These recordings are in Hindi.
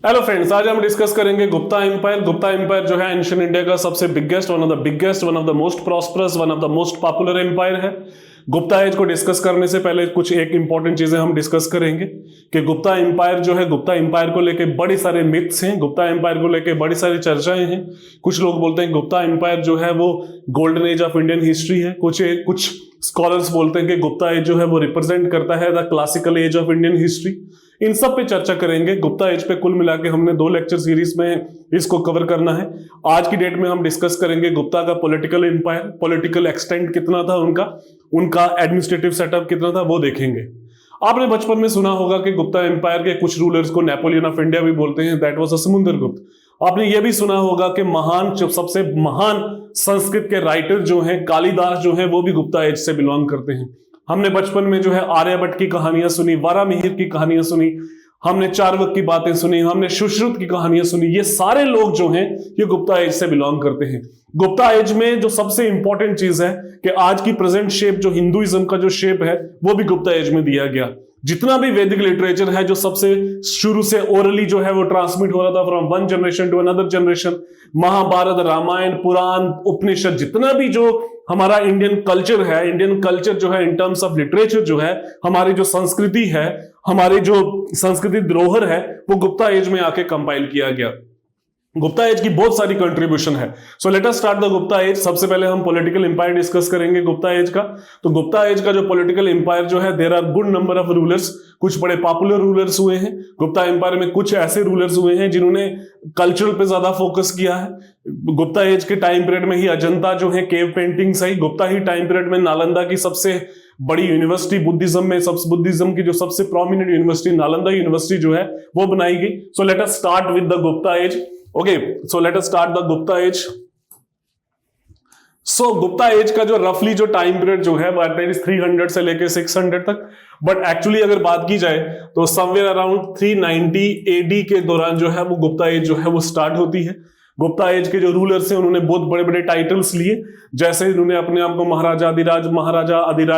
हेलो फ्रेंड्स, आज हम डिस्कस करेंगे गुप्ता एम्पायर। गुप्ता एम्पायर जो है एंशिएंट इंडिया का सबसे biggest, one of the most prosperous, one of the most popular empire है। गुप्ता एज को डिस्कस करने से पहले कुछ एक इंपॉर्टेंट चीजें हम डिस्कस करेंगे कि गुप्ता एम्पायर जो है, गुप्ता एम्पायर को लेके बड़े सारे मिथ्स हैं, गुप्ता एम्पायर को लेके बड़ी सारी चर्चाएं हैं। कुछ लोग बोलते हैं गुप्ता एम्पायर जो है वो golden age of Indian history है। कुछ स्कॉलर्स बोलते हैं कि गुप्ता एज जो है वो रिप्रेजेंट करता है the classical age of Indian history. इन सब पे चर्चा करेंगे। गुप्ता एज पे कुल मिला के हमने 2 लेक्चर सीरीज में इसको कवर करना है। आज की डेट में हम डिस्कस करेंगे गुप्ता का पॉलिटिकल एम्पायर, पॉलिटिकल एक्सटेंट कितना था उनका एडमिनिस्ट्रेटिव सेटअप कितना था, वो देखेंगे। आपने बचपन में सुना होगा कि गुप्ता एम्पायर के कुछ रूलर्स को नेपोलियन ऑफ इंडिया भी बोलते हैं, दैट वाज समुद्रगुप्त। आपने ये भी सुना होगा कि सबसे महान संस्कृत के राइटर जो हैं, कालिदास जो हैं, वो भी गुप्ता एज से बिलोंग करते हैं। हमने बचपन में जो है आर्यभट्ट की कहानियां सुनी, वारामिहिर की कहानियां सुनी, हमने चार्वाक की बातें सुनी, हमने सुश्रुत की कहानियां सुनी। ये सारे लोग जो हैं ये गुप्ता एज से बिलोंग करते हैं। गुप्ता एज में जो सबसे इंपॉर्टेंट चीज है कि आज की प्रेजेंट शेप जो हिंदुइज्म का जो शेप है वो भी गुप्ता एज में दिया गया। जितना भी वैदिक लिटरेचर है जो सबसे शुरू से ओरली जो है वो ट्रांसमिट हो रहा था from one generation to another generation, Mahabharata, Ramayana, Purana, Upanishad, जितना भी जो हमारा इंडियन कल्चर जो है इन टर्म्स ऑफ लिटरेचर जो है, हमारी जो संस्कृति है, हमारी जो संस्कृति धरोहर है, वो गुप्ता एज में आके कंपाइल किया गया। गुप्ता एज की बहुत सारी कंट्रीब्यूशन है। So let us start the Gupta age. सबसे पहले हम पॉलिटिकल एम्पायर डिस्कस करेंगे गुप्ता एज का। तो गुप्ता एज का जो पॉलिटिकल एम्पायर जो है, there are good number of rulers. कुछ बड़े पॉपुलर रूलर्स हुए हैं गुप्ता एम्पायर में। कुछ ऐसे रूलर्स हुए हैं जिन्होंने कल्चरल पे ज्यादा फोकस किया है। गुप्ता एज के टाइम पीरियड में ही अजंता जो है केव पेंटिंग्स आई। गुप्ता ही टाइम पीरियड में नालंदा की सबसे बड़ी यूनिवर्सिटी बुद्धिज्म की जो सबसे प्रोमिनेंट यूनिवर्सिटी नालंदा यूनिवर्सिटी जो है वो बनाई गई। So let us start with the Gupta age. Okay, so let us start the Gupta age. So Gupta age का जो रफली जो टाइम पीरियड जो है वो 300 से लेके 600 तक, बट एक्चुअली अगर बात की जाए तो समवेयर अराउंड 390 एडी के दौरान जो है वो गुप्ता एज जो है वो स्टार्ट होती है। गुप्ता एज के जो रूलर्स हैं उन्होंने बहुत बड़े बड़े टाइटल्स लिए, जैसे इन्होंने अपने आप को महाराजा अधिराज,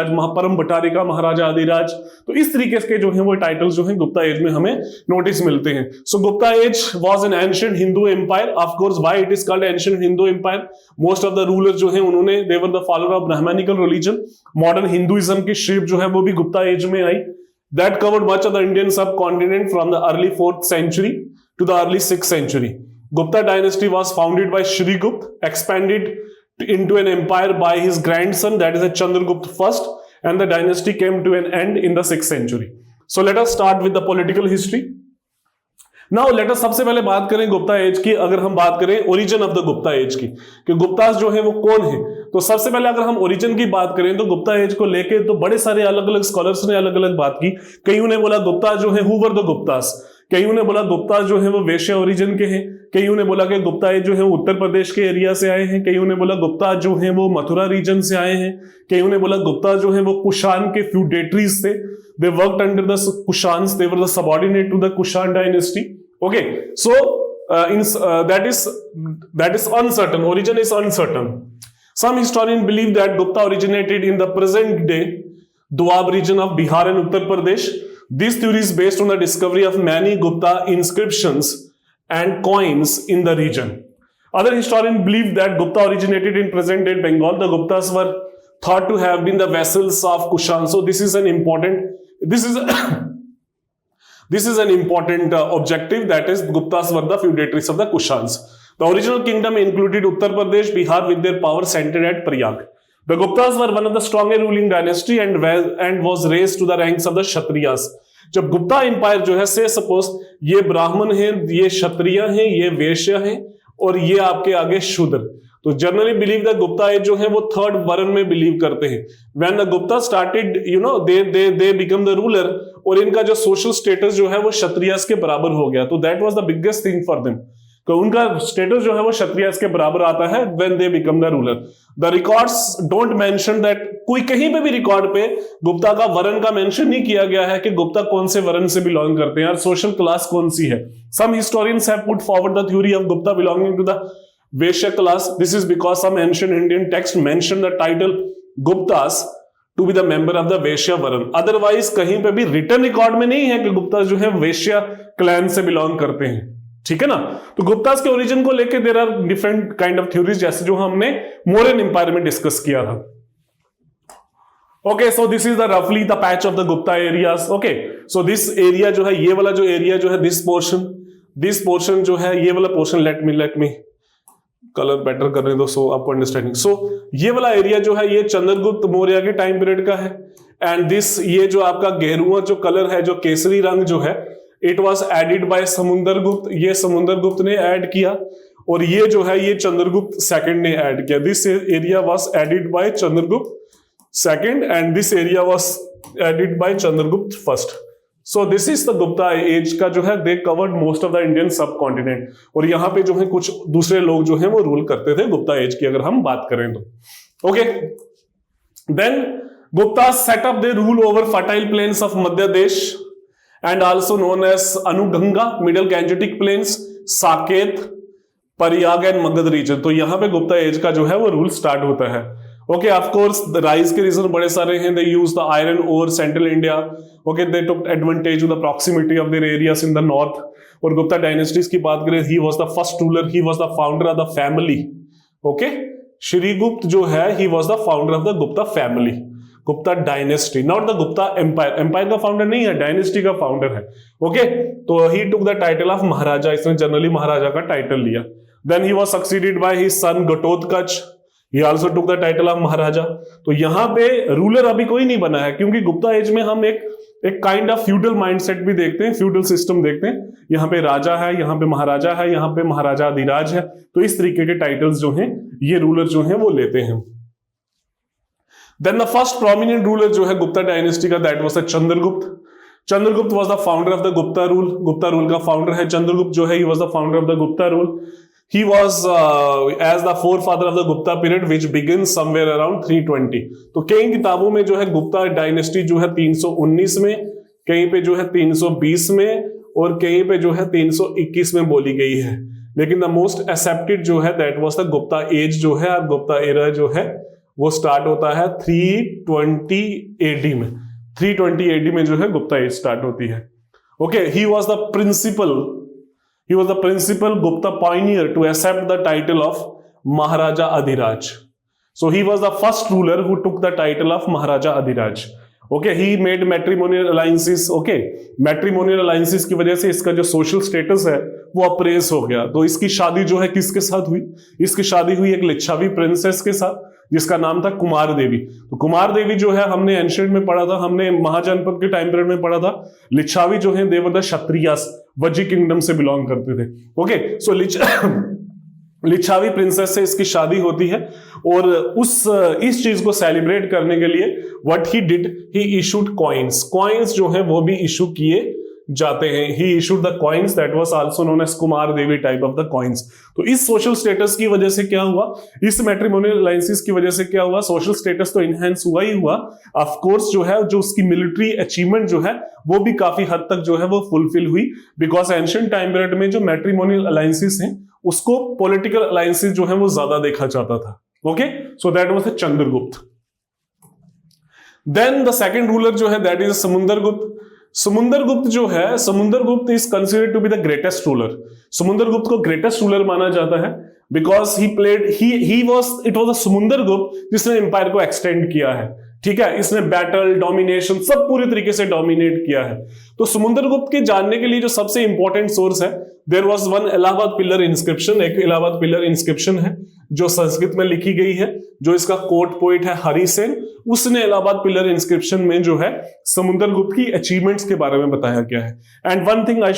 महापरम भट्टारिका महाराजा अधिराज। तो इस तरीके के जो है वो टाइटल्स जो हैं गुप्ता एज में हमें नोटिस मिलते हैं। So Gupta age was an ancient Hindu empire. Of course why it is called ancient Hindu empire, most of the rulers जो हैं उन्होंने they were the follower of Brahmanical religion. Modern Hinduism की शेप जो है वो भी गुप्ता एज में आई। That covered much of the Indian subcontinent from the early 4th century to the early 6th century. Gupta dynasty was founded by Shrigupta, expanded into an empire by his grandson, that is Chandragupta I, and the dynasty came to an end in the 6th century. So let us start with the political history. Now let us सबसे पहले बात करें गुप्ता एज की। अगर हम बात करें origin of the Gupta age की कि गुप्तास जो है वो कौन है, तो सबसे पहले अगर हम ओरिजिन की बात करें तो गुप्ता एज को लेके तो बड़े सारे अलग अलग स्कॉलर्स ने अलग अलग बात की। कईयों ने बोला गुप्ता जो है हु वर द गुप्तास, कईयों ने बोला गुप्ता जो है वो वैश्य ओरिजिन के हैं, कईयों ने बोला कि गुप्ता एज जो है उत्तर प्रदेश के एरिया से आए हैं, कईयों ने बोला गुप्ता जो है वो मथुरा रीजन से आए हैं, कईयों ने बोला गुप्ता जो है वो कुषाण के फ्यूडेटरीज थे, they worked under the Kushans, they were the subordinate to the Kushan dynasty. Okay, so that is uncertain. Origin is uncertain. Some historians believe that Gupta originated in the present day Doab region of Bihar and Uttar Pradesh. This theory is based on the discovery of many Gupta inscriptions and coins in the region. Other historians believe that Gupta originated in present day Bengal. The Guptas were thought to have been the vassals of Kushan. So this is an important objective, that is Guptas were the feudatories of the Kushans. The original kingdom included Uttar Pradesh, Bihar with their power centered at Prayag. The Guptas were one of the strongest ruling dynasty and was raised to the ranks of the Kshatriyas. जब गुप्ता एम्पायर जो है, से सपोज ये ब्राह्मण हैं, ये क्षत्रिय हैं, ये वैश्य हैं और ये आपके आगे शूद्र, तो generally believe the Gupta age जो है वो 3rd वर्ण में बिलीव करते हैं। When the Gupta started they become the ruler, और इनका जो सोशल स्टेटस जो है वो क्षत्रियस के बराबर हो गया। तो that was the biggest thing for them, तो उनका स्टेटस जो है वो क्षत्रियस के बराबर आता है when they become the ruler. The records don't mention that, कोई कहीं पे भी रिकॉर्ड पे गुप्ता का वर्ण का मेंशन नहीं किया गया है कि गुप्ता कौन से वर्ण से बिलोंग करते हैं और सोशल क्लास कौन सी है। Some historians have put forward the theory of Gupta belonging to the Vaishya class. This is because some ancient Indian texts mention the title Guptas to be the member of the Vaishya Varan. Otherwise कहीं पे भी written record में नहीं है कि गुप्ता जो है वैश्य क्लैन से बिलोंग करते हैं। ठीक है ना। तो गुप्तास के ओरिजिन को लेके there are different kind of theories, जैसे जो हमने मौर्यन एम्पायर में डिस्कस किया था। Okay, so this is the रफली the patch of the Gupta areas. Okay, so this area जो है, ये वाला जो एरिया जो है, दिस पोर्शन जो है, ये वाला portion, let me colour better करने दो सो आपको अंडरस्टैंडिंग। सो ये वाला एरिया जो है, ये चंद्रगुप्त मौर्य के टाइम पीरियड का है। एंड दिस, ये जो आपका गेरुआ जो कलर है, जो केसरी रंग जो है, इट वॉज एडिड बाय समुंदरगुप्त, ये समुंदरगुप्त ने ऐड किया। और ये जो है, ये चंद्रगुप्त सेकंड ने ऐड किया। This area was added by Chandragupta second and this area was added by Chandragupta first. So this is the Gupta age का जो है, they covered most of the Indian subcontinent. और यहां पे जो है कुछ दूसरे लोग जो है वो रूल करते थे गुप्ता एज की, अगर हम बात करें तो। Okay, then Gupta set up their rule over fertile plains of Madhya Desh and also known as Anuganga, middle Gangetic plains, Saket, Prayag and Magadh region. तो यहां पे गुप्ता एज का जो है वो रूल स्टार्ट होता है। Okay, of course the rise के रीजन बड़े सारे हैं। They use the iron ore central India. Okay, they took advantage of the proximity of their areas in the north. और गुप्ता डायनेस्टीज की बात करें, he was the first ruler, he was the founder of the family. Okay, Shrigupta जो है, he was the founder of the Gupta family, Gupta dynasty, not the Gupta empire. Empire का फाउंडर नहीं है, डायनेस्टी का फाउंडर है। ओके, तो he took the title of maharaja, इसने जनरली महाराजा का टाइटल लिया। Then he was succeeded by his son Ghatotkacha, he also took the title of maharaja. तो यहां पे रूलर अभी कोई नहीं बना है, क्योंकि गुप्ता एज में हम एक काइंड ऑफ फ्यूडल माइंडसेट भी देखते हैं, फ्यूडल सिस्टम देखते हैं। यहां पे राजा है, यहां पे महाराजा है, यहां पे महाराजा अधिराज है। तो इस तरीके के टाइटल्स जो हैं, ये रूलर जो हैं वो लेते हैं। Then the first prominent ruler जो है गुप्ता डायनेस्टी का, that was the Chandragupta. Chandragupta was the founder of the Gupta rule. Gupta rule का फाउंडर है चंद्रगुप्त जो है, he was the founder of the Gupta rule. He was as the forefather of the Gupta period, which begins somewhere around 320। तो कई किताबों में जो है गुप्ता डायनेस्टी जो है 319 में, कहीं पे जो है 320 में, और कहीं पे जो है 321 में बोली गई है। लेकिन द मोस्ट एक्सेप्टेड जो है, that was the Gupta age जो है, गुप्ता एरा जो है, वो स्टार्ट होता है 320 AD में। 320 AD में जो है गुप्ता एज स्टार्ट होती है। Okay, he was the principal Gupta pioneer to accept the title of Maharaja Adhiraj. So he was the first ruler who took the title of Maharaja Adhiraj. Okay, he made matrimonial alliances. Okay, matrimonial alliances की वजह से इसका जो social status है वो अप्रेस हो गया। तो इसकी शादी जो है किसके साथ हुई? इसकी शादी हुई एक लिच्छावी प्रिंसेस के साथ, जिसका नाम था कुमार देवी। तो कुमार देवी जो है, हमने एंशिएंट में पढ़ा था, हमने महाजनपद के टाइम पीरियड में पढ़ा था। लिच्छावी जो है, they were the Kshatriyas, Vajji kingdom से बिलोंग करते थे। ओके, सो लिच्छावी प्रिंसेस से इसकी शादी होती है। और इस चीज को सेलिब्रेट करने के लिए what he did, he issued coins जो है वो भी इशू किए जाते हैं। He issued the coins, that was also known as Kumar Devi type of the coins. तो इस सोशल स्टेटस की वजह से क्या हुआ, इस मैट्रिमोनियल अलायंसेस की वजह से क्या हुआ, सोशल स्टेटस तो इनहेंस हुआ ही हुआ। ऑफ कोर्स जो है, जो उसकी मिलिट्री अचीवमेंट जो है वो भी काफी हद तक जो है वो फुलफिल हुई। बिकॉज एंशिएंट टाइम पीरियड में जो मैट्रिमोनियल अलायंसेस हैं, उसको पॉलिटिकल अलायंसेस जो है वो ज्यादा देखा जाता था। Okay, so that was the Chandragupta. Then the second ruler जो है, दैट इज समुंदरगुप्त। समुंदरगुप्त जो है, Samundragupta is considered to be the greatest ruler. Samundragupta को ग्रेटेस्ट रूलर माना जाता है because it was the Samundragupta जिसने एम्पायर को एक्सटेंड किया है। ठीक है, इसने बैटल, डोमिनेशन सब पूरी तरीके से डोमिनेट किया है। तो समुंदरगुप्त के जानने के लिए जो सबसे इंपॉर्टेंट सोर्स है, there was one Allahabad pillar inscription. एक इलाहाबाद पिलर इंस्क्रिप्शन है जो संस्कृत में लिखी गई है, जो इसका कोर्ट पोइट है हरि सेन। उसने इलाहाबाद पिलर इंस्क्रिप्शन में जो है समुंदरगुप्त की अचीवमेंट्स के बारे में बताया गया है। And one thing I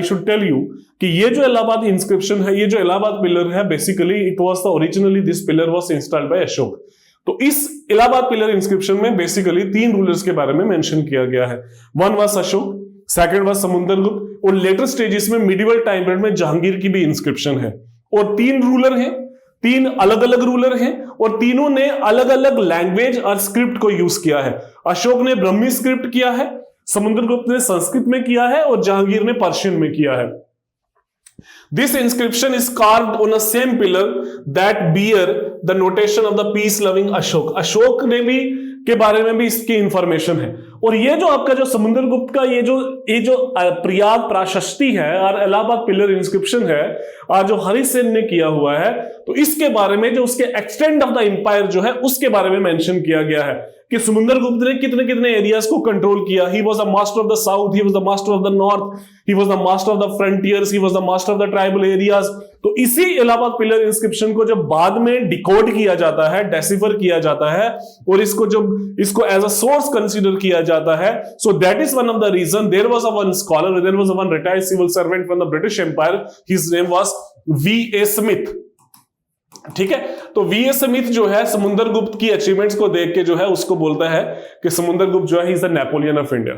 should tell you कि ये जो इलाहाबाद इंस्क्रिप्शन है, ये जो इलाहाबाद पिलर है, basically it was the originally this pillar was installed by Ashok. तो इस इलाहाबाद पिलर इंस्क्रिप्शन में बेसिकली 3 रूलर्स के बारे में मेंशन किया गया है। One was Ashok, second was Samundragupta, और लेटर स्टेजेस में मिडिवल टाइम पीरियड में जहांगीर की भी इंस्क्रिप्शन है। और 3 रूलर हैं, 3 अलग अलग रूलर हैं, और तीनों ने अलग अलग लैंग्वेज और स्क्रिप्ट को यूज किया है। अशोक ने ब्रह्मी स्क्रिप्ट किया है, समुंदरगुप्त ने संस्कृत में किया है, और जहांगीर ने पर्शियन में किया है। This inscription is carved on a same pillar that bear the notation of the peace loving Ashok। Ashok ने भी के बारे में भी इसकी इंफॉर्मेशन है। और ये जो आपका जो समुद्रगुप्त का ये जो प्रयाग प्राशस्ति है और इलाहाबाद पिलर इंस्क्रिप्शन है और जो हरिसेन ने किया हुआ है, तो इसके बारे में जो उसके एक्सटेंड ऑफ द एम्पायर जो है उसके बारे में मेंशन किया गया है कि समुद्रगुप्त ने कितने कितने एरियाज को कंट्रोल किया। ही was the master of the south, he was the master of the north, he was the master of the frontiers, he was the master of the tribal areas. तो इसी इलाहाबाद पिलर इंस्क्रिप्शन को जब बाद में डिकोड किया जाता है, डेसिफर किया जाता है और इसको एज अ सोर्स कंसीडर किया जाता है, so that is one of the reason there was a one scholar, there was a one retired civil servant from the British empire, his name was V.A. Smith. ठीक है, तो V.A. स्मिथ जो है समुद्रगुप्त की अचीवमेंट्स को देख के जो है उसको बोलता है कि समुद्रगुप्त जो है is the Napoleon of India.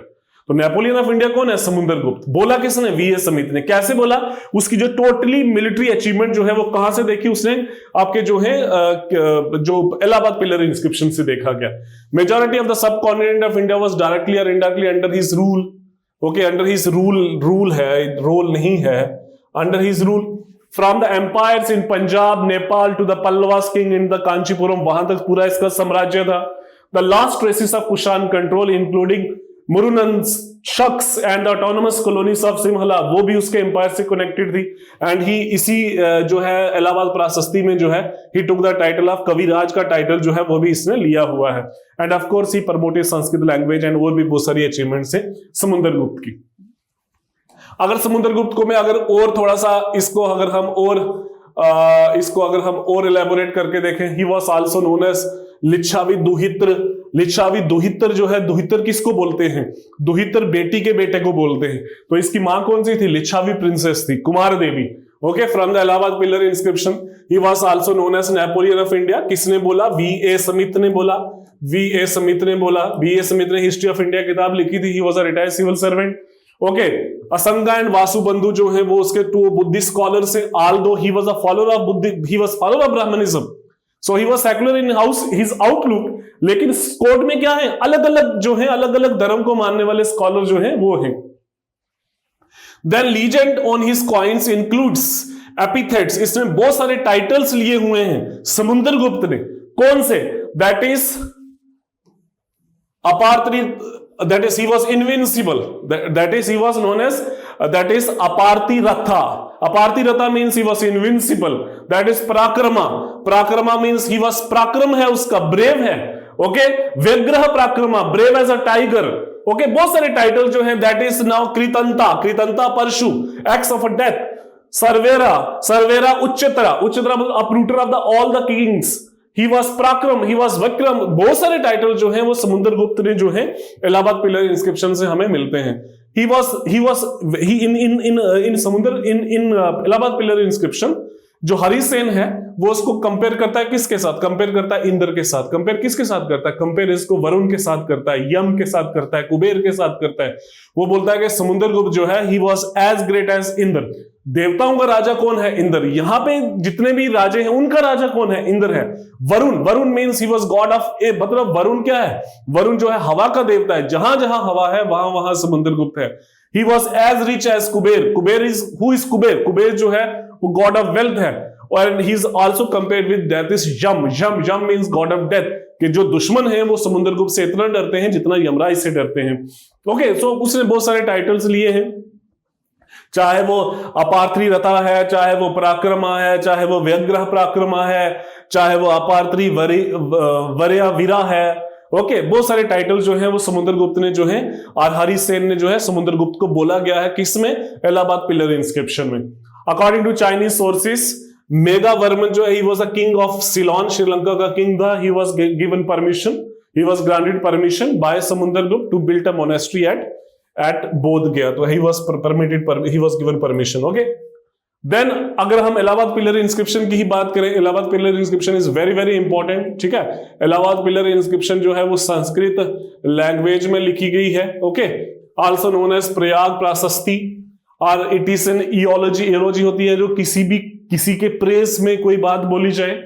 तो नेपोलियन ऑफ इंडिया कौन है? समुद्रगुप्त। बोला किसने? V.A. स्मिथ ने। कैसे बोला? उसकी जो टोटली मिलिट्री अचीवमेंट जो है वो कहां से देखी उसने? आपके जो है जो इलाहाबाद पिलर इंस्क्रिप्शन से देखा गया। Majority of the subcontinent of India was directly और indirectly under his rule. Okay, under his rule है, रोल नहीं है, under his rule. From the empires in Punjab, Nepal to the Pallavas king in the Kanchipuram, वहां तक पूरा इसका साम्राज्य था। The last traces of Kushan control including मुरुनशक्स and autonomous colonies of Simhala, वो भी उसके एम्पायर से कनेक्टेड थी। एंड ही इसी जो है इलाहाबाद प्राशस्ति में जो है ही टुक द टाइटल ऑफ कविराज का टाइटल जो है वो भी इसने लिया हुआ है। And of course he promoted Sanskrit language and और भी बहुत सारी अचीवमेंट्स है समुद्रगुप्त की। अगर समुद्रगुप्त को मैं अगर और थोड़ा सा इसको अगर हम और इलेबोरेट करके देखें, he was also known as Lichchhavi Duhitra. Lichchhavi Duhitra जो है, दुहित्र किसको बोलते हैं? दुहित्र बेटी के बेटे को बोलते हैं। तो इसकी मां कौन सी थी? लिच्छावी प्रिंसेस थी, Kumar Devi. Okay, from the Allahabad pillar inscription he was also known as Napoleon of India. किसने बोला? V.A. स्मिथ ने बोला। V.A. स्मिथ ने बोला। V.A. स्मिथ ने हिस्ट्री ऑफ इंडिया किताब लिखी थी। He was a retired civil servant. Okay, Asanga and Vasubandhu जो है वो उसके टू बुद्धिस्ट स्कॉलर से, although he was a follower of बुद्धि, he was follower of Brahmanism, so he was secular in his outlook. लेकिन कोड में क्या है? अलग अलग जो है, अलग अलग धर्म को मानने वाले स्कॉलर जो है वो है। Then legend on his coins includes epithets, इसमें बहुत सारे टाइटल्स लिए हुए हैं समुद्रगुप्त ने। कौन से? That is अपार्थी, that is he was invincible, that is he was known as that is aparthi ratha. Aparthi ratha means he was invincible. That is parakrama. Parakrama means he was पराक्रम है उसका, brave है। Okay, Vyaghra Parakrama, brave as a tiger। Okay, बहुत सारे टाइटल जो है। that is now कृतंता, कृतंता परशु, acts of a death। सर्वेरा, सर्वेरा उच्चतरा, उच्चतरा uprooter of the all the kings। He was पराक्रम, ही वॉज विक्रम। बहुत सारे टाइटल जो हैं वो समुद्रगुप्त ने जो है इलाहाबाद पिलर इंस्क्रिप्शन से हमें मिलते हैं। ही इन इलाहाबाद पिलर इंस्क्रिप्शन जो हरिसेन है वो उसको कंपेयर करता है किसके साथ? कंपेयर करता है इंद्र के साथ। कंपेयर किसके साथ करता है? कंपेयर इसको वरुण के साथ करता है, यम के साथ करता है, कुबेर के साथ करता है। वो बोलता है कि समुद्रगुप्त जो है he was as great as Indra. देवताओं का राजा कौन है? इंद्र। यहां पे जितने भी राजे हैं उनका राजा कौन है? इंद्र है। Varun, Varun means he was god of a, मतलब वरुण क्या है? वरुण जो है हवा का देवता है। जहां जहां हवा है वहां वहां समुद्रगुप्त है। He was as rich as Kubera. Kubera is, who is Kubera? Kubera जो है वो गॉड ऑफ वेल्थ है। और he is also compared with death is Yama. Yama, Yama means god of death, कि जो दुश्मन है वो समुद्रगुप्त से इतना डरते हैं जितना यमराज से डरते हैं। ओके, सो उसने बहुत सारे टाइटल्स लिए हैं, चाहे वो अपार्थी रथा है, चाहे वो पराक्रमा है, चाहे वो व्यग्रह पराक्रमा है, चाहे वो अपार्थी वरया वीरा है। ओके, बहुत सारे टाइटल जो है वो समुद्रगुप्त ने जो है, और हरिसेन ने जो है समुद्रगुप्त को बोला गया है किसमें? इलाहाबाद पिलर इंस्क्रिप्शन में। According to Chinese sources, Meghavarman जो है, he was a king of Ceylon, Sri Lanka का किंग था। He was given permission, he was granted permission by Samudragupta to build a monastery at Bodh Gaya. तो he was permitted, he was given permission. Okay, then अगर हम इलाहाबाद पिलर इंस्क्रिप्शन की ही बात करें, Allahabad pillar inscription is very very important. ठीक है, इलाहाबाद पिलर इंस्क्रिप्शन जो है वो संस्कृत लैंग्वेज में लिखी गई है। Okay, also known as Prayag Prashasti, और it is an eulogy. Eulogy होती है जो किसी के प्रेस में कोई बात बोली जाए।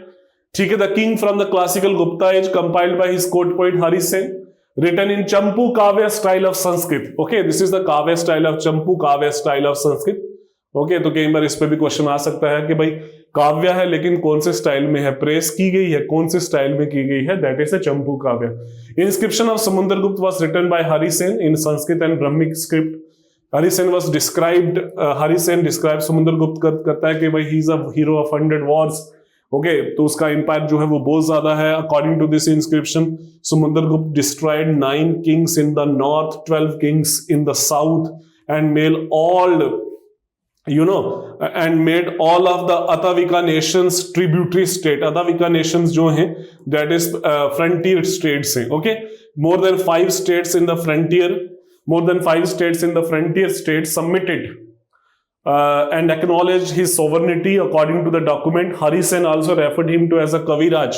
ठीक है, the king from the classical Gupta age compiled by his court poet Harisena, written in Champu Kavya style of Sanskrit. Okay, this is the Kavya style of Champu Kavya style of Sanskrit. Okay, तो कई बार इस पे भी क्वेश्चन आ सकता है कि भाई काव्य है, लेकिन कौन से स्टाइल में है, प्रेस की गई है, कौन से स्टाइल में की गई है, that is a Champu Kavya. Inscription of Samudragupta was written by Harisen in Sanskrit and Brahmic script. Harisen was described, Harisen describe Samudragupta करता है कि भाई he is a hero of 100 wars. Okay, तो उसका इंपायर जो है वो बहुत ज्यादा है। According to this inscription, Samudragupta destroyed 9 kings in the north, 12 kings in the south and made all and made all of the Atavika nations tributary state. Atavika nations जो हैं, that is frontier states हैं, okay? More than 5 states in the frontier states submitted and acknowledged his sovereignty according to the document. Harisen also referred him to as a Kaviraj.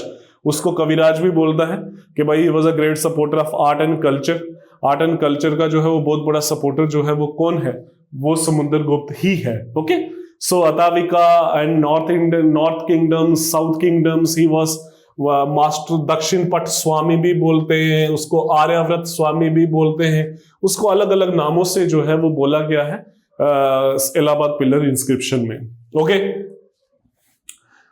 उसको कविराज भी बोलता है कि भाई he was a great supporter of art and culture. Art and culture का जो है वो बहुत बड़ा सपोर्टर जो है वो कौन है, वो समुद्रगुप्त ही है। Okay, so Atavika and north kingdoms, south kingdoms, he was master. Dakshinapatha स्वामी भी बोलते हैं उसको, आर्यव्रत स्वामी भी बोलते हैं उसको, अलग अलग नामों से जो है वो बोला गया है इलाहाबाद पिलर इंस्क्रिप्शन में। ओके,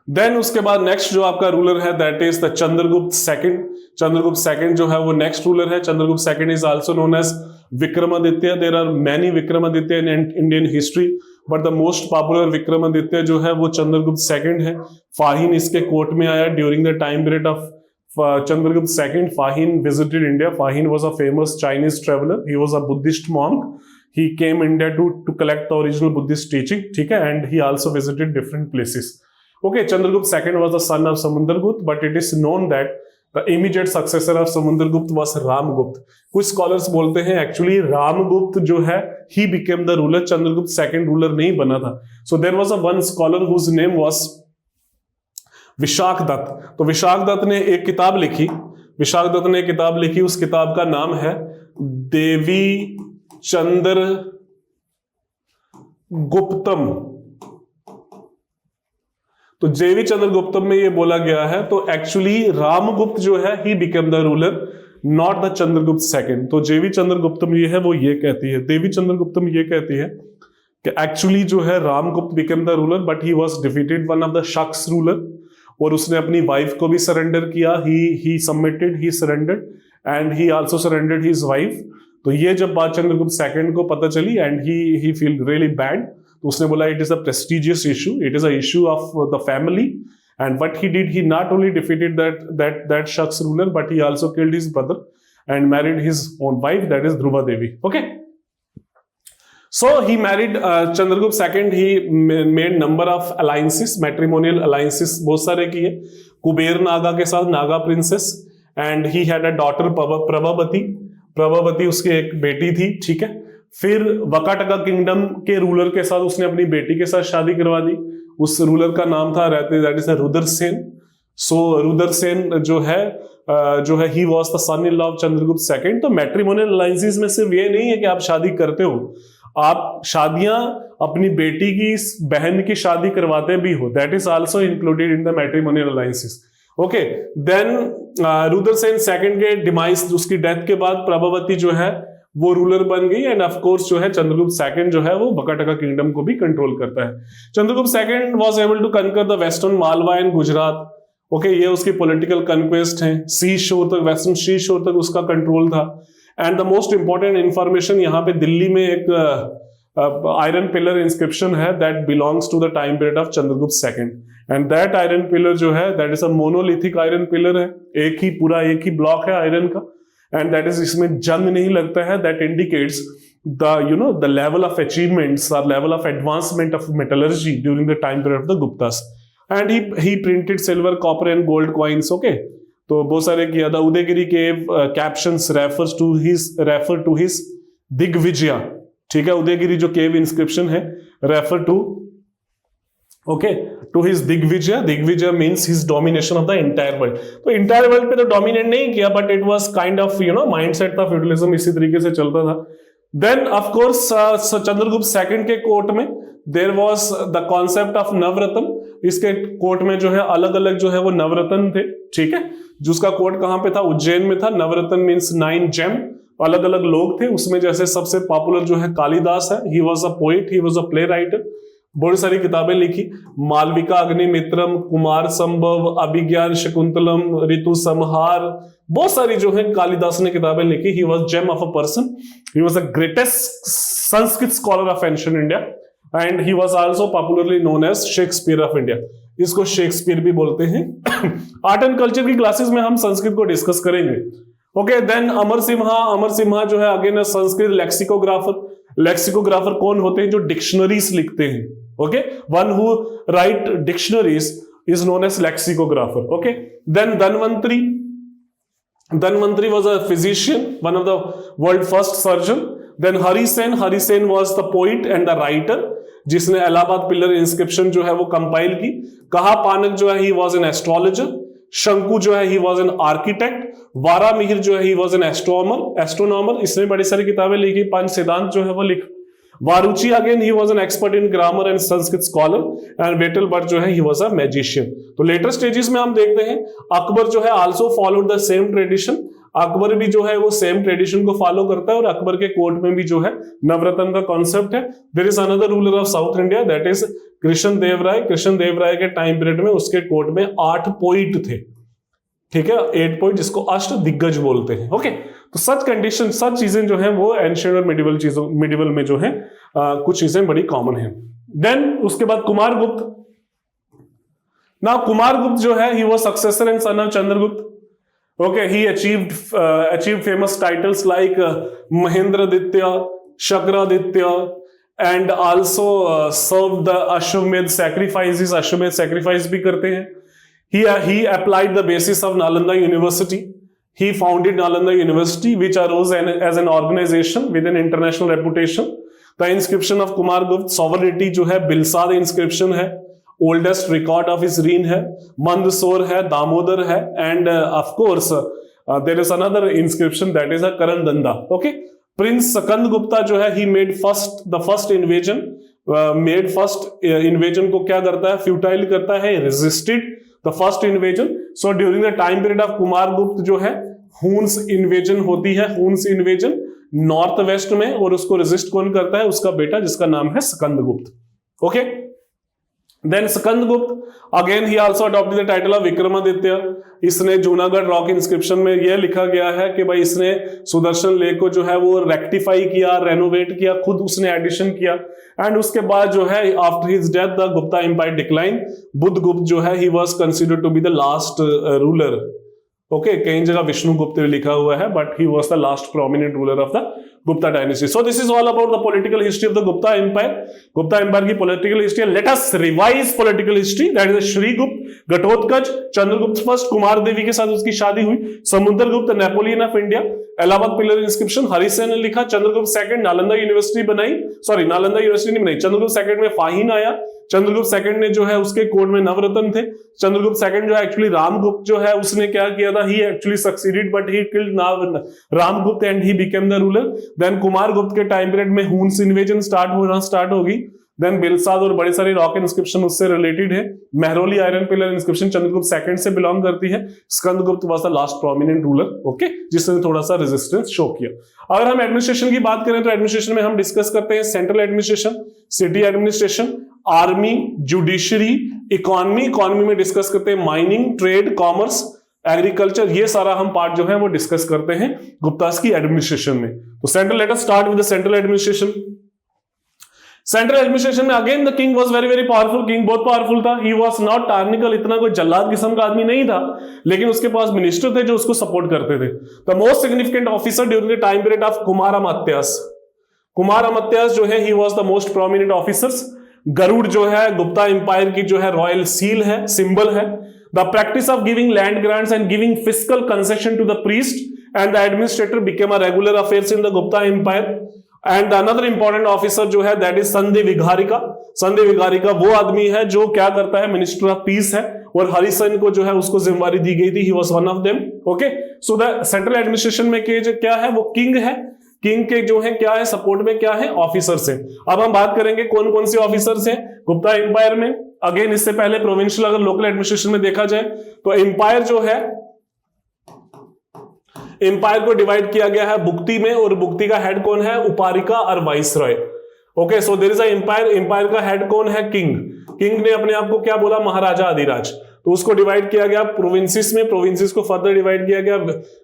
देन उसके बाद नेक्स्ट जो आपका रूलर है that is the Chandragupta second. Chandragupta second जो है वो नेक्स्ट रूलर है। Chandragupta second is also known as Vikramaditya. There are many Vikramaditya in Indian history, but the most popular Vikramaditya जो है वो चंद्रगुप्त सेकंड है। फाहिन इसके कोर्ट में आया during the time period of Chandragupta II. Fahin visited India. Fahin was a famous Chinese traveler. He was a Buddhist monk. He came India to collect the original Buddhist teaching. ठीक है, and he also visited different places. Okay, Chandragupta II was the son of Samundargupta, but it is known that the immediate successor of Samundargupta was Ramgupta. कुछ scholars बोलते हैं actually Ramgupta जो है he became the ruler. Chandragupta II ruler नहीं बना था. So there was a one scholar whose name was Vishakh Dutt. तो विशाख दत्त ने एक किताब लिखी, उस किताब का नाम है देवी चंद्र गुप्तम। तो देवी चंद्र गुप्तम में ये बोला गया है, तो एक्चुअली रामगुप्त जो है ही became the ruler, not the Chandragupta second. तो देवी चंद्र गुप्तम ये है वो ये कहती है, देवी चंद्र गुप्तम ये कहती है कि एक्चुअली जो है Ramagupta became the ruler, but he was defeated one of the Shakas ruler, और उसने अपनी वाइफ को भी सरेंडर किया। He submitted, he surrendered and he also surrendered his wife. तो ये जब बात चंद्रगुप्त सेकंड को पता चली and he feel really bad, तो उसने बोला it is a prestigious issue, it is a issue of the family, and what he did, he not only defeated that Shakas ruler, but he also killed his brother and married his own wife, that is Dhruva Devi. Okay, so he married Chandragupta II. He made number of alliances, matrimonial alliances बहुत सारे किए, कुबेर नागा के साथ, Naga princess, and he had a daughter Prabhavati उसकी एक बेटी थी। ठीक है, फिर वकाटका किंगडम के रूलर के साथ उसने अपनी बेटी के साथ शादी करवा दी। उस रूलर का नाम था that is Rudrasena. So Rudrasena जो है he was the son in law of Chandragupta II। तो मैट्रिमोनियल अलायंसेस में सिर्फ ये नहीं है कि आप शादी करते हो, आप शादियां अपनी बेटी की बहन की शादी करवाते भी हो, that is also included in the matrimonial alliances. Okay, then Rudrasena second के डिमाइस, उसकी डेथ के बाद प्रभावती जो है वो रूलर बन गई, एंड ऑफ कोर्स जो है चंद्रगुप्त II जो है वो बकाटका किंगडम को भी कंट्रोल करता है। Chandragupta II was able to conquer the western Malwa and Gujarat. Okay, ये उसकी पॉलिटिकल कन्क्वेस्ट है। सी शोर तक, वेस्टर्न सी शोर तक उसका कंट्रोल था। And the most important information यहाँ पे दिल्ली में एक आयरन पिलर इंस्क्रिप्शन है that belongs to the time period of Chandragupta II, and that iron pillar जो है that is a monolithic iron pillar है, एक ही ब्लॉक है आयरन का, एंड दैट इज, इसमें जंग नहीं लगता है। That indicates the level of achievements और level of advancement of metallurgy during the time period of the Guptas. And he printed silver, copper and gold coins. Okay, तो बहुत सारे किया था। Udayagiri cave captions refer to his digvijaya. ठीक है, उदयगिरी जो केव इंस्क्रिप्शन है refer to his digvijaya. Digvijaya means his domination of the entire world. तो एंटायर वर्ल्ड पे तो डोमिनेट नहीं किया, but it was kind of mindset था, फ्यूडलिज्म इसी तरीके से चलता था। Then of course Chandragupta II के कोर्ट में there was the concept of navratna. इसके कोर्ट में जो है अलग अलग जो है वो नवरत्न थे। ठीक है, जिसका कोर्ट कहां पे था, उज्जैन में था। नवरत्न मींस 9 जेम, अलग अलग लोग थे उसमें, जैसे सबसे पॉपुलर जो है कालिदास है, he was a poet, he was a play writer. बहुत सारी किताबें लिखी, मालविका अग्निमित्रम, कुमार संभव, अभिज्ञान शकुंतलम, ऋतु संहार, बहुत सारी जो है कालिदास ने किताबें लिखी। He was gem of a person, he was the greatest Sanskrit scholar of ancient India and he was also popularly known as Shakespeare of India. इसको शेक्सपियर भी बोलते हैं। आर्ट एंड कल्चर की क्लासेस में हम संस्कृत को डिस्कस करेंगे। ओके, देन अमर सिम्हा जो है अगेन संस्कृत लेक्सिकोग्राफर। लेक्सिकोग्राफर कौन होते हैं? जो डिक्शनरीज लिखते हैं। Okay, one who write dictionaries is known as lexicographer. Okay, then Dhanvantari was a physician, one of the world first surgeon. Then Harisen was the poet and the writer, जिसने इलाहाबाद पिलर इंस्क्रिप्शन जो है वो कंपाइल की। कहा पानक जो है he was an astrologer. शंकु जो है he was an architect. वारामिहिर जो है he was an astronomer. इसने बड़ी सारी किताबें लिखी, पंच सिद्धांत जो है वो लिख। Vararuchi again he was an expert in grammar and Sanskrit scholar and Vetal Bhatt जो है ही वॉज अ मैजिशियन। तो लेटर स्टेजेस में हम देखते हैं अकबर जो है also followed the same tradition. Akbar भी जो है वो सेम ट्रेडिशन को फॉलो करता है और अकबर के कोर्ट में भी जो है नवरत्न का कॉन्सेप्ट है। There is another ruler of south India that is Krishna Deva Raya के टाइम पीरियड में उसके कोर्ट में 8 पोइट थे, ठीक है, 8 पोइट, जिसको अष्ट दिग्गज बोलते हैं। ओके, तो सच कंडीशन, सच चीजें जो है वो एंशिएंट और मिडिवल में जो है कुछ चीजें बड़ी कॉमन है। देन उसके बाद कुमारगुप्त। नाउ कुमारगुप्त जो है he was successor and son of Chandragupta. Okay, he achieved famous titles like Mahendraditya, Shakraditya and also serve the Ashvamedha sacrifices. Ashvamedha sacrifice भी करते हैं। He applied the basis of Nalanda University. He founded Nalanda University, which arose as an organization with an international reputation. The inscription of Kumargupta sovereignty जो है बिलसाद inscription है, oldest record of his reign है, मंदसौर है, दामोदर है, and of course there is another inscription that is a Karandanda. Okay, Prince Sakand Gupta जो है he made the first invasion. invasion को क्या करता है? Futile करता है, resisted the first invasion. So during the time period of Kumaragupta जो है हुन्स इन्वेजन होती है, हुन्स इन्वेजन नॉर्थ वेस्ट में, और उसको रेजिस्ट कौन करता है? उसका बेटा जिसका नाम है Skandagupta. Okay, then Skandagupta again he also adopted the title of Vikramaditya. इसने जूनागढ़ रॉक इंस्क्रिप्शन में यह लिखा गया है कि भाई इसने सुदर्शन लेक को जो है वो रेक्टिफाई किया, रेनोवेट किया, खुद उसने एडिशन किया। एंड उसके बाद जो है after his death the Gupta empire decline. Buddhagupta जो है he was considered to be the last ruler. Okay, कई जगह विष्णुगुप्त लिखा हुआ है, but he was the last prominent ruler of the Gupta dynasty. So this is all about the political history of the Gupta empire. Gupta empire की political history. Let us revise political history. That is Shrigupta, Ghatotkacha, Chandragupta first, Kumara देवी के साथ उसकी शादी हुई, Samudragupta, Napoleon of India, Allahabad pillar inscription, Harisena ने लिखा, चंद्रगुप्त सेकंड नालंदा यूनिवर्सिटी बनाई, सॉरी नालंदा यूनिवर्सिटी नहीं बनाई, चंद्रगुप्त सेकंड में फाहिन आया। चंद्रगुप्त सेकंड ने जो है उसके कोर्ट में नवरत्न थे। चंद्रगुप्त सेकंड जो है एक्चुअली रामगुप्त जो है उसने क्या किया था? He actually succeeded but he killed Ramagupta and he became the ruler. Then Kumaragupta के टाइम पीरियड में हुन्स इन्वेजन स्टार्ट होगी। देन बिलसाद और बड़े सारे रॉक इंस्क्रिप्शन उससे रिलेटेड है। Mehrauli iron pillar inscription Chandragupta second से बिलोंग करती है। Skandagupta was the last prominent ruler, okay, जिसने थोड़ा सा रेजिस्टेंस शो किया। अगर हम एडमिनिस्ट्रेशन की बात करें तो एडमिनिस्ट्रेशन में हम डिस्कस करते हैं central administration, city administration, army, judiciary, economy में डिस्कस करते हैं माइनिंग, ट्रेड, कॉमर्स, एग्रीकल्चर, ये सारा हम पार्ट जो है वो डिस्कस करते हैं गुप्तास की एडमिनिस्ट्रेशन में। तो central, let us start with the central administration. Central administration में again the king was very very powerful. King बहुत पावरफुल था। ही वाज नॉट टार्निकल, इतना कोई जल्लाद किस्म का आदमी नहीं था, लेकिन उसके पास मिनिस्टर थे जो उसको सपोर्ट करते थे। The most significant officer during the time period of Kumara Amatyas जो है he was the most prominent officers. Garuda जो है गुप्ता एम्पायर की जो है रॉयल सील है, सिंबल है। The practice of giving land grants and giving fiscal concession to the priest and the administrator became a regular affairs in the Gupta empire. And another important officer जो है दैट इज संधि विघारिका। संधि विघारिका वो आदमी है जो क्या करता है? मिनिस्टर ऑफ पीस है, और हरिसन को जो है उसको जिम्मेवारी दी गई थी। He was one of them. Okay, so the central administration में के जो क्या है वो किंग है। किंग के जो है क्या है सपोर्ट में क्या है? ऑफिसर्स है। अब हम बात करेंगे कौन कौन से ऑफिसर्स हैं गुप्ता एम्पायर में। अगेन इससे पहले प्रोविंशियल अगर लोकल एडमिनिस्ट्रेशन में देखा जाए तो एम्पायर जो है, एम्पायर को डिवाइड किया गया है बुक्ति में, और बुक्ति का हेड कौन है? उपारिका और viceroy. Okay, so there is a empire, empire का हेड कौन है? किंग। किंग ने अपने आप को क्या बोला? महाराजा अधिराज। तो उसको डिवाइड किया गया प्रोविंसेस में, प्रोविंसेस को फर्दर डिवाइड किया गया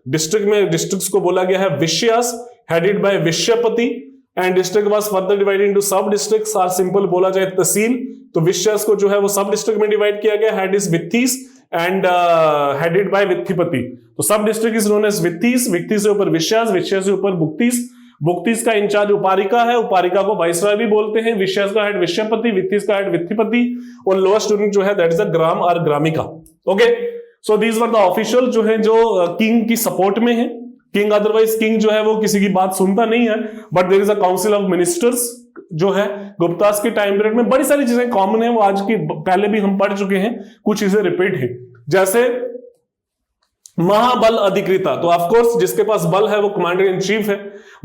डिस्ट्रिक्ट में, डिस्ट्रिक्ट्स को बोला गया है Vishayas, headed by Vishayapati, and district was further divided into sub districts, or simple बोला जाए तहसील। तो विषयास को जो है वो सब डिस्ट्रिक्ट में डिवाइड किया गया, head is Vithis and headed by Vithipati. तो sub district is known as Vithis, Vithis से ऊपर विषयास, विषयास से ऊपर भुक्तीस, भुक्तीस का इंचार्ज उपारिका है, उपारिका को वाइसरॉय भी बोलते हैं, विषयास का हेड विषयपति, वित्तीस का हेड वित्तीपति, और लोएस्ट यूनिट जो है दैट इज अ ग्राम और Gramika. Okay, so these were the official जो है जो किंग की सपोर्ट में है। किंग अदरवाइज किंग जो है वो किसी की बात सुनता नहीं है, but there is a council of ministers जो है गुप्तास के टाइम पीरियड में। बड़ी सारी चीजें कॉमन है, वो आज की पहले भी हम पढ़ चुके हैं, कुछ चीजें रिपीट है, जैसे महाबल अधिकृता। तो ऑफ कोर्स जिसके पास बल है वो कमांडर इन चीफ है।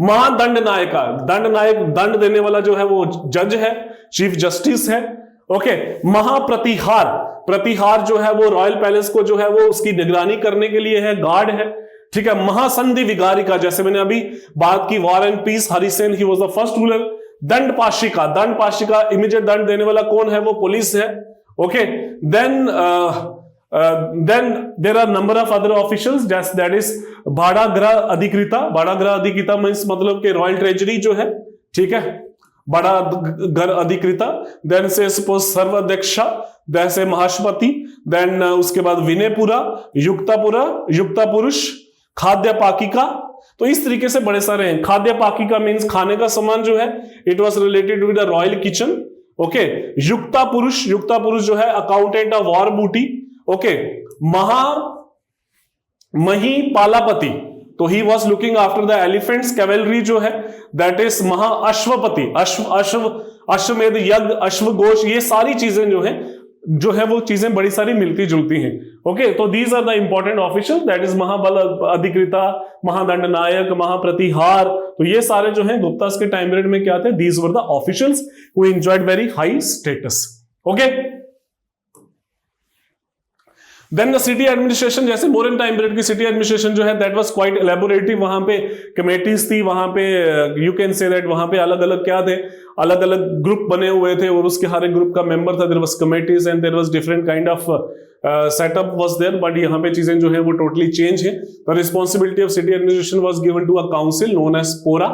महादंड नायका, दंड नायक दंड देने वाला जो है वो जज है, चीफ जस्टिस है। ओके, महाप्रतिहार, प्रतिहार जो है वो रॉयल पैलेस को जो है वो उसकी निगरानी करने के लिए है, गार्ड है। ठीक है, महासंधि विगारिका, जैसे मैंने अभी बात की war and peace, Harisena he was the first ruler. Danda pashika, दंड पाशिका इमीडिएट दंड देने वाला कौन है? वो पुलिस है। Okay, then there are number of other officials, just that is Bhadagriha Adhikrita. Bhadagriha Adhikrita means मतलब कि रॉयल ट्रेजरी जो है, ठीक है, बड़ा घर अधिकृता। देन से सपोज सर्वाध्यक्षा, जैसे महाश्पति। देन उसके बाद विनयपुरा, युक्तापुरा, युक्ता पुरुष, खाद्य पाकिका। तो इस तरीके से बड़े सारे हैं। खाद्य पाकिका मींस खाने का सामान जो है, it was related with the royal kitchen. Okay, Yukta Purusha, Yukta Purusha जो है accountant of war booty. Okay, Mahi Palapati, तो he was looking after the elephants. Cavalry जो है दैट इज महा अश्वपति, अश्वमेध यज्ञ, अश्वघोष, ये सारी चीजें जो है वो चीजें बड़ी सारी मिलती जुलती हैं। ओके, तो these are the important official, that is Mahabala Adhikrita, Mahadanda Nayaka, Mahapratihara. तो ये सारे जो है गुप्तास के टाइम पीरियड में क्या थे? These were the officials who enjoyed very high status. Okay, then the city administration, जैसे मॉडर्न टाइम पीरियड की सिटी एडमिनिस्ट्रेशन जो है दैट वाज क्वाइट एलेबोरेटिव। वहां पे कमेटीज थी, वहां पे यू कैन से दैट वहां पे अलग अलग क्या थे, अलग अलग ग्रुप बने हुए थे, और उसके हर एक ग्रुप का मेंबर था। There was committees and there was different kind of setup was there, but यहाँ पे चीजें जो है वो टोटली चेंज है। The responsibility of city administration was given to a council known as Pora.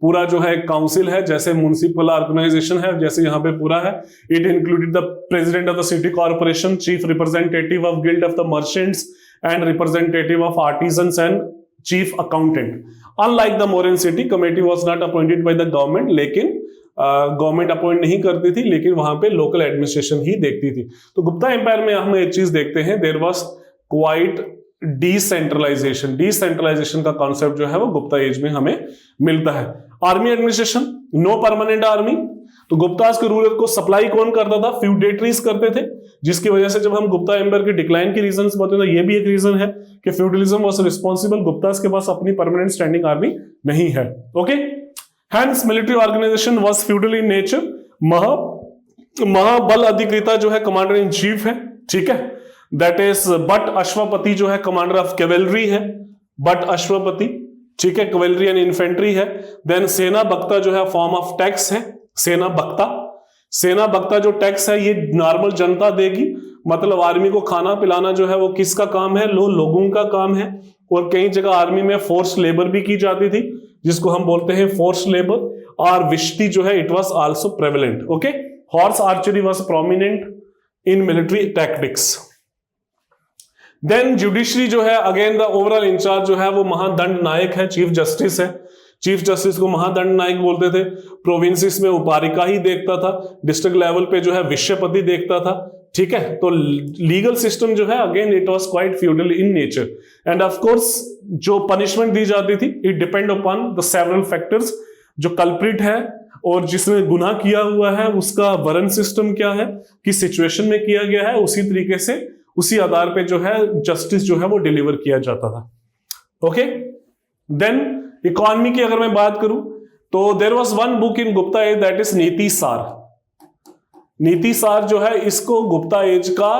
पूरा जो है काउंसिल है, जैसे म्युनिसिपल ऑर्गेनाइजेशन है, जैसे यहाँ पे पूरा है। It included the president of the city corporation, chief representative of guild of the merchants and representative of artisans and chief accountant. Unlike the Mauryan city, committee was not appointed by the government, लेकिन गवर्नमेंट अपॉइंट नहीं करती थी, लेकिन वहां पे लोकल एडमिनिस्ट्रेशन ही देखती थी। तो गुप्ता एम्पायर में हम एक चीज देखते हैं, there was quite decentralization. Decentralization का कॉन्सेप्ट जो है वो गुप्ता एज में हमें मिलता है। Army administration, no permanent army. तो गुप्तास के रूलर को सप्लाई कौन करता था? फ्यूडेटरीज करते थे, जिसकी वजह से जब हम गुप्ता एम्पायर के डिक्लाइन की रीजंस बताते हैं, ये भी एक रीजन है कि फ्यूडलिज्म वाज रिस्पांसिबल। गुप्तास के पास अपनी परमानेंट स्टैंडिंग आर्मी नहीं है। Okay, hence military organization was feudal in nature. Mahabala Adhikrita जो है कमांडर इन चीफ है, ठीक है, दैट इज बट अश्वपति जो है कमांडर ऑफ कैवेलरी है, बट अश्वपति, ठीक है, कैवेलरी एंड इन्फेंट्री है। देन सेना बख्ता जो है फॉर्म ऑफ टैक्स है, सेना बख्ता। सेना बख्ता जो टैक्स है ये नॉर्मल जनता देगी, मतलब आर्मी को खाना पिलाना जो है वो किसका काम है? लोगों का काम है। और कई जगह आर्मी में फोर्स लेबर भी की जाती थी, जिसको हम बोलते हैं फोर्स लेबर। और विष्टि जो है it was also prevalent. Okay, horse archery was prominent in military tactics. Then judiciary जो है अगेन द ओवरऑल इंचार्ज जो है वो महादंड नायक है, चीफ जस्टिस है। चीफ जस्टिस को महादंड नायक बोलते थे। प्रोविंसेस में उपारिका ही देखता था, डिस्ट्रिक्ट लेवल पे जो है विषयपति देखता था, ठीक है। तो लीगल सिस्टम जो है again it was quite feudal in nature. And of course जो पनिशमेंट दी जाती थी it depend upon the several factors. जो कल्प्रिट है और जिसने गुनाह किया हुआ है उसका वरन सिस्टम क्या है, किस सिचुएशन में किया गया है, उसी तरीके से उसी आधार पे जो है जस्टिस जो है वो डिलीवर किया जाता था। ओके, देन इकोनॉमी की अगर मैं बात करूं तो there was one book in Gupta age that is Niti Sara. नीति सार जो है इसको गुप्ता एज का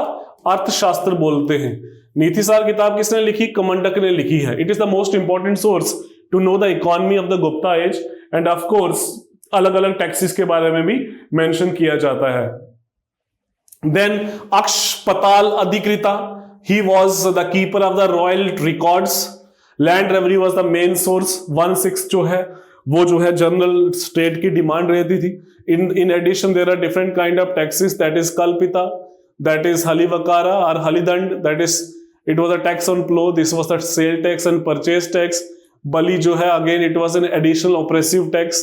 अर्थशास्त्र बोलते हैं। नीति सार किताब किसने लिखी? कमंडक ने लिखी है। It is the most important source to know the economy of the Gupta age. And of course अलग अलग टैक्सेस के बारे में भी मेंशन किया जाता है। Then Akshapatala Adhikrita, he was the keeper of the royal records. Land revenue was the main source. 1/6 जो है वो जो है जनरल स्टेट की डिमांड रहती थी। In addition there are different kind of taxes, that is Kalpita, that is Halivakara और Halidanda, that is it was a tax on plough, this was the sale tax and purchase tax. Bali जो है again it was an additional oppressive tax.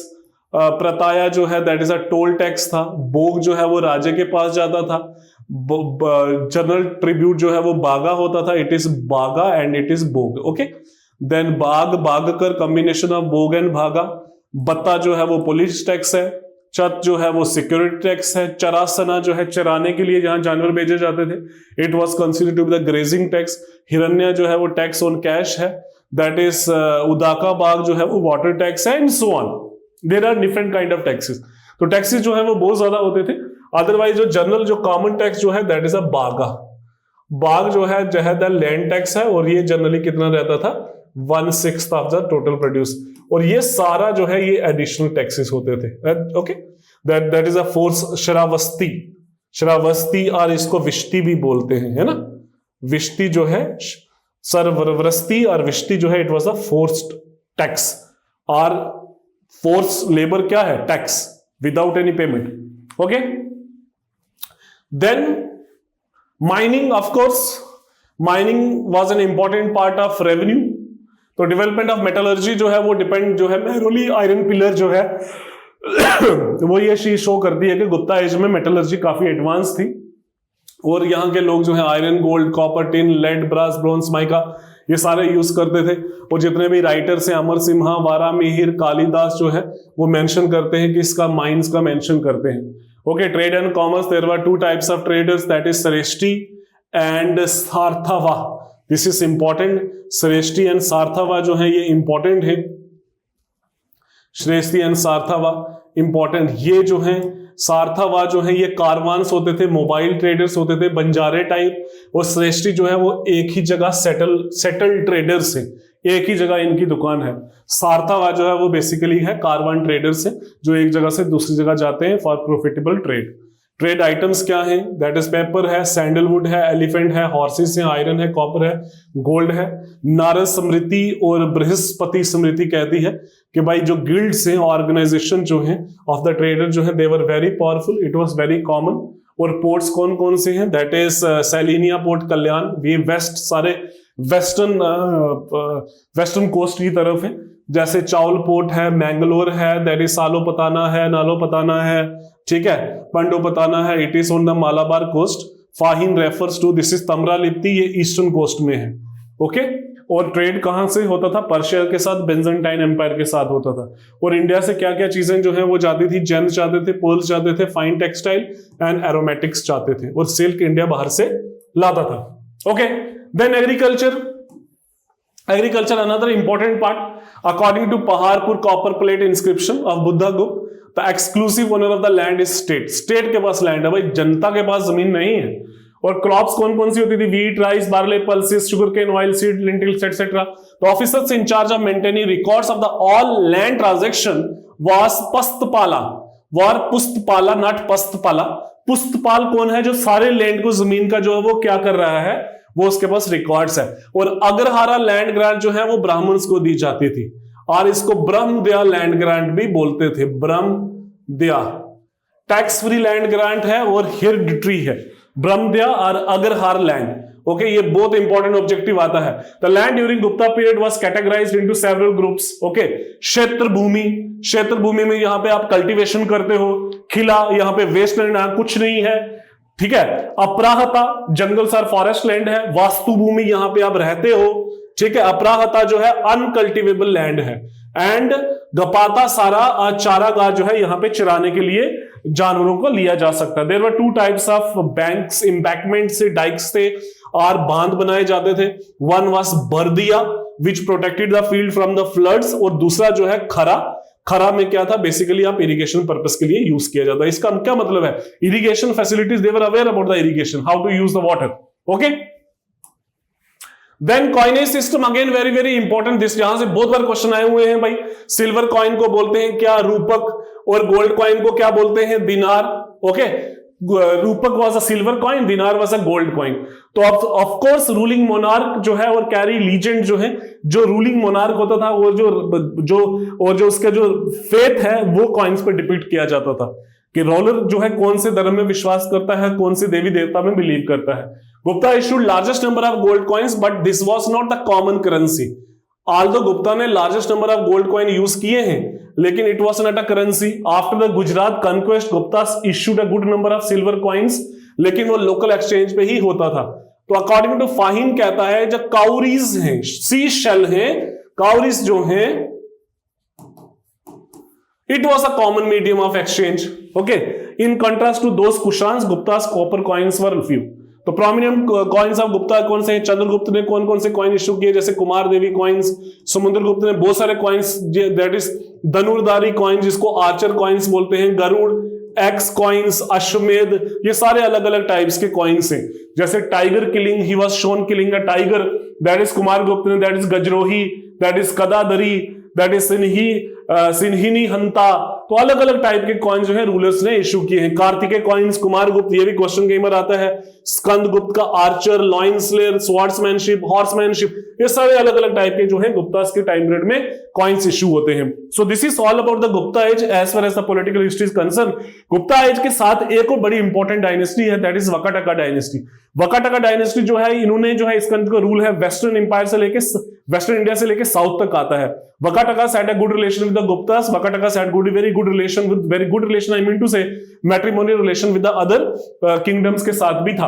Pratyaya जो है that is a toll tax था। भोग जो है वो राजे के पास जाता था। जनरल ट्रिब्यूट जो है वो बागा होता था, it is Bhaga and it is Bhoga. Okay, then Bhag Bhagakara, combination of Bhoga and Bhaga. Bhatta जो है वो पुलिस टैक्स है। चत जो है वो सिक्योरिटी टैक्स है। चरासना जो है चराने के लिए जहां जानवर भेजे जाते थे, it was considered to be the grazing tax. हिरण्य जो है वो टैक्स ऑन कैश है, दैट इज उदाका बाग जो है वो वाटर टैक्स है, and so on. There are different kind of taxes. तो टैक्सेस जो है वो बहुत ज्यादा होते थे। अदरवाइज जो जनरल जो कॉमन टैक्स जो है दैट इज अ बागा। बाग जो है द लैंड टैक्स है, और ये जनरली कितना रहता था, 1/6 ऑफ द टोटल प्रोड्यूस। और ये सारा जो है ये एडिशनल टैक्सेस होते थे। Okay, that is a force. Shravasti, Shravasti और इसको विष्टि भी बोलते हैं, है ना। विष्टि जो है सरवरस्ती और विष्टि जो है it was a forced tax. और फोर्स लेबर क्या है, tax without any payment. Okay, then mining, of course mining was an important part of revenue. तो डेवलपमेंट ऑफ मेटलर्जी जो है वो डिपेंड जो है मेहरोली आयरन पिलर जो है वो ये चीज शो करती है कि गुप्ता एज में मेटलर्जी काफी एडवांस थी, और यहाँ के लोग जो है iron, gold, copper, tin, lead, brass, bronze, mica ये सारे यूज करते थे। और जितने भी राइटर्स हैं, अमर सिम्हा, वारा मिहिर, कालिदास जो है वो मेंशन करते हैं कि इसका माइंस का मेंशन करते हैं। Okay, trade and commerce, there were 2 types of traders, that is Shreshthi and Sarthavaha. This is important. Shreshthi and Sarthavaha जो है ये इंपॉर्टेंट है। Shreshthi and Sarthavaha important. ये जो है सार्थवा जो है ये कारवान्स होते थे, मोबाइल ट्रेडर्स होते थे, बंजारे टाइप। और श्रेष्ठी जो है वो एक ही जगह सेटल ट्रेडर्स है, एक ही जगह इनकी दुकान है। सार्थवा जो है वो बेसिकली है कारवान ट्रेडर्स है, जो एक जगह से दूसरी जगह जाते हैं for profitable trade. Trade items क्या हैं, दैट इज पेपर है, सैंडलवुड है, एलिफेंट है, हॉर्सेस है, आयरन है, कॉपर है, गोल्ड है। नारद स्मृति और बृहस्पति स्मृति कहती है कि भाई जो गिल्ड्स हैं, ऑर्गेनाइजेशन जो है ऑफ द ट्रेडर जो है they were very powerful, it was very common. और पोर्ट्स कौन कौन से हैं, that is Salinia port Kalyan, ये वेस्ट सारे वेस्टर्न कोस्ट की तरफ है। जैसे चावल पोर्ट है, मैंगलोर है, दैट इज सालोपताना है, नालोपताना है, ठीक है, पंडोपताना है, it is on the Malabar coast. Fahien refers to, this is Tamralipti, ये ईस्टर्न कोस्ट में है। ओके, और ट्रेड कहां से होता था, पर्शिया के साथ, बेंजाइंटाइन एम्पायर के साथ होता था। और इंडिया से क्या क्या चीजें जो है वो जाती थी, जेम्स जाते थे, पर्ल्स जाते थे, फाइन टेक्सटाइल एंड एरोमेटिक्स जाते थे, और सिल्क इंडिया बाहर से लाता था। Okay, then agriculture another important part. According to Paharpur copper plate inscription of Buddha Gupta, the exclusive owner of the land is state. State के पास लैंड है भाई, जनता के पास जमीन नहीं है। और क्रॉप्स कौन कौन सी होती थी, wheat, rice, barley, pulses, sugar cane, oil seed, lentils etcetera. तो officers in charge of maintaining records of the all land transaction was Pastapala, or Pustapala, not Pastapala. Pustapala कौन है, जो सारे लैंड को, जमीन का जो है वो क्या कर रहा है, वो उसके पास रिकॉर्ड्स है। और अग्रहारा लैंड ग्रांट जो है वो ब्राह्मण्स को दी जाती थी, और इसको ब्रह्मदया लैंड ग्रांट भी बोलते थे, ब्रह्मदया। टैक्स फ्री लैंड ग्रांट है और हेरिडिटरी है, ब्रह्मदया और अग्रहार लैंड। ओके, ये बहुत इंपॉर्टेंट ऑब्जेक्टिव आता है। The land during Gupta period was categorised into several groups. Okay, क्षेत्र भूमि में यहां पे आप कल्टीवेशन करते हो, खिला, यहां पे वेस्ट लैंड कुछ नहीं है, ठीक है। अपराहता जंगल सर फॉरेस्ट लैंड है। वास्तु भूमि, यहां पे आप रहते हो, ठीक है। अपराहता जो है अनकल्टिवेबल लैंड है। एंड गपाता सारा चारागाह जो है यहां पे चराने के लिए जानवरों को लिया जा सकता है। There were 2 types of banks, embankment से, डाइक्स से और बांध बनाए जाते थे। वन वाज बर्दिया which protected the field from the floods, और दूसरा जो है खरा में क्या था, बेसिकली आप इरिगेशन पर्पस के लिए यूज किया जाता है। इसका क्या मतलब है, irrigation facilities, they were aware about the irrigation, how to use the water. Okay, then coinage system, again very very important, this यहां से बहुत बार क्वेश्चन आए हुए हैं भाई। सिल्वर कॉइन को बोलते हैं क्या, रूपक, और गोल्ड कॉइन को क्या बोलते हैं? दिनार। ओके, रूपक वॉज अ सिल्वर कॉइन, दिनार वॉज अ गोल्ड कॉइन। तो ऑफ कोर्स रूलिंग मोनार्क जो है और कैरी लीजेंड जो है, जो रूलिंग मोनार्क होता था वो जो उसका जो फेथ है वो कॉइन्स पे डिपिक्ट किया जाता था कि रूलर जो है कौन से धर्म में विश्वास करता है, कौन से देवी देवता में बिलीव करता है। Gupta issued largest number of gold coins but this was not the common currency. Although Gupta ने largest number of gold coin use किए हैं, लेकिन it was not a currency. After the Gujarat conquest Gupta issued a good number of silver coins, लेकिन वो लोकल एक्सचेंज पे ही होता था। तो अकॉर्डिंग टू फाहिन कहता है जो काउरीज हैं, सी शेल हैं, काउरीज जो हैं, it was a common medium of exchange. Okay, in contrast to those Kushans, Gupta's copper coins were few. तो प्रोमिनेंट कॉइन्स ऑफ गुप्ता कौन से हैं? चंद्रगुप्त ने कौन कौन से कॉइन इश्यू किए? जैसे कुमार देवी कॉइन्स, समुद्रगुप्त ने बहुत सारे coins, that is Dhanurdhari coin जिसको आर्चर कॉइन्स बोलते हैं, गरुड़, एक्स कॉइन्स, अश्वमेध, ये सारे अलग अलग टाइप्स के कॉइन्स हैं। जैसे tiger killing, he was shown killing a tiger, that is Kumara Gupta ने, that is Gajarohi, that is Gadadhari, that is Sinhini Hanta. तो अलग अलग टाइप के कॉइन जो है रूलर्स ने इशू किए हैं। कार्तिकेय कॉइन्स, कुमार गुप्त, ये भी क्वेश्चन कई बार आता है। स्कंद गुप्त का आर्चर, लॉइन स्लेयर, स्वॉर्ड्समैनशिप, हॉर्समैनशिप, ये सारे अलग अलग टाइप के जो है गुप्तास के टाइम पीरियड में कॉइन्स इशू होते हैं। So this is all about the Gupta age as far as the political history is concern. Gupta age के साथ एक और बड़ी इंपॉर्टेंट डायनेस्टी है, that is Vakataka dynasty. Vakataka dynasty जो है, इन्होंने जो है इसका रूल है वेस्टर्न एम्पायर से लेके वेस्टर्न इंडिया से लेके साउथ तक आता है। Vakatakas had a good relation with the Guptas. Vakatakas had very good relation, I mean to say matrimonial relation with the other kingdoms के साथ भी था।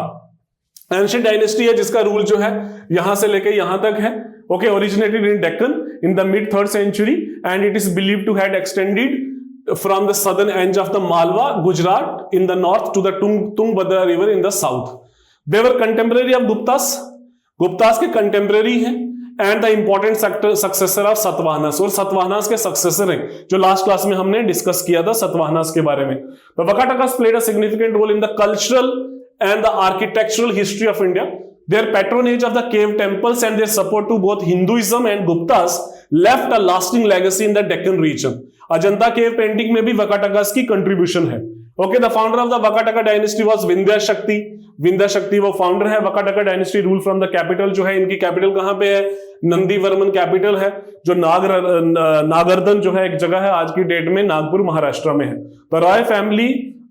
Ancient dynasty है जिसका रूल जो है यहां से लेके यहां तक है। Okay, originated in Deccan in the mid 3rd century and it is believed to have extended from the southern edge of the Malwa, Gujarat in the north to the Tungabhadra river in the south. They were contemporary of Guptas. Guptas के contemporary हैं and the important successor of Satavahanas, और सतवाहनास के सक्सेसर हैं जो लास्ट क्लास में हमने डिस्कस किया था सतवाहनास के बारे में। तो Vakatakas played a significant role in the cultural and the architectural history of India. Their patronage of the cave temples and their support to both Hinduism and Guptas left a lasting legacy in the Deccan region. Ajanta cave painting में भी वकाटकास की कंट्रीब्यूशन है। Okay, the founder of the Vakataka dynasty was Vindhya शक्ति। विंध्या शक्ति वो फाउंडर है। Vakataka dynasty rule from the capital जो है, इनकी कैपिटल कहां पे है? नंदीवर्मन कैपिटल है, जो नागर्दन जो है एक जगह है आज की डेट में नागपुर महाराष्ट्र में है। The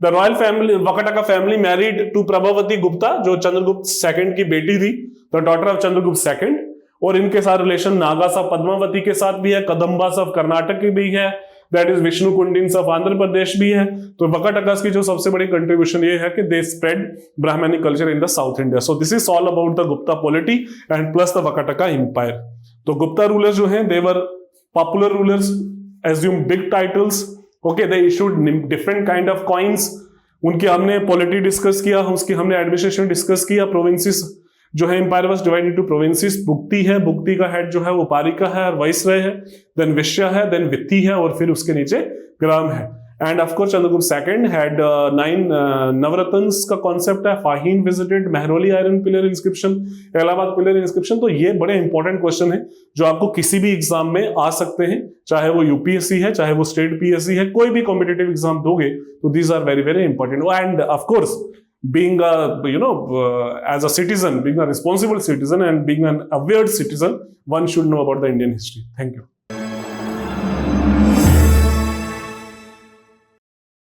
royal family Vakataka family married to Prabhavati Gupta जो चंद्रगुप्त सेकंड की बेटी थी, the daughter of Chandragupta second. और इनके साथ रिलेशन नागास ऑफ पद्मावती के साथ भी है, कदम्बास ऑफ कर्नाटक की भी है, that is Vishnu Kundins of Andhra Pradesh भी है। तो वकाटकास की जो सबसे बड़ी कंट्रीब्यूशन ये है कि they spread Brahmanic culture in the south India. So this is all about the Gupta polity and plus the Vakataka empire. तो गुप्ता रूलर्स जो हैं they were popular rulers, assume big titles. Okay, they issued different kind of coins. उनकी हमने पॉलिटी डिस्कस किया, उसकी हमने एडमिनिस्ट्रेशन डिस्कस किया। प्रोविंसेस जो है empire was divided into provinces. Bhukti है, बुक्ति का हेड जो है वो पारिका है और वाइसरॉय है, देन विश्या है, देन वित्ती है और फिर उसके नीचे ग्राम है। And of course Chandragupta second had 9 Navratnas का कॉन्सेप्ट है। फाहिन visited Mehrauli iron pillar inscription, Allahabad pillar inscription. तो ये बड़े इंपॉर्टेंट क्वेश्चन है जो आपको किसी भी एग्जाम में आ सकते हैं, चाहे वो यूपीएससी है, चाहे वो स्टेट पीएससी है, कोई भी कॉम्पिटेटिव एग्जाम दोगे तो these are very very important. And of course being a as a citizen, being a responsible citizen and being an aware citizen, one should know about the Indian history. Thank you.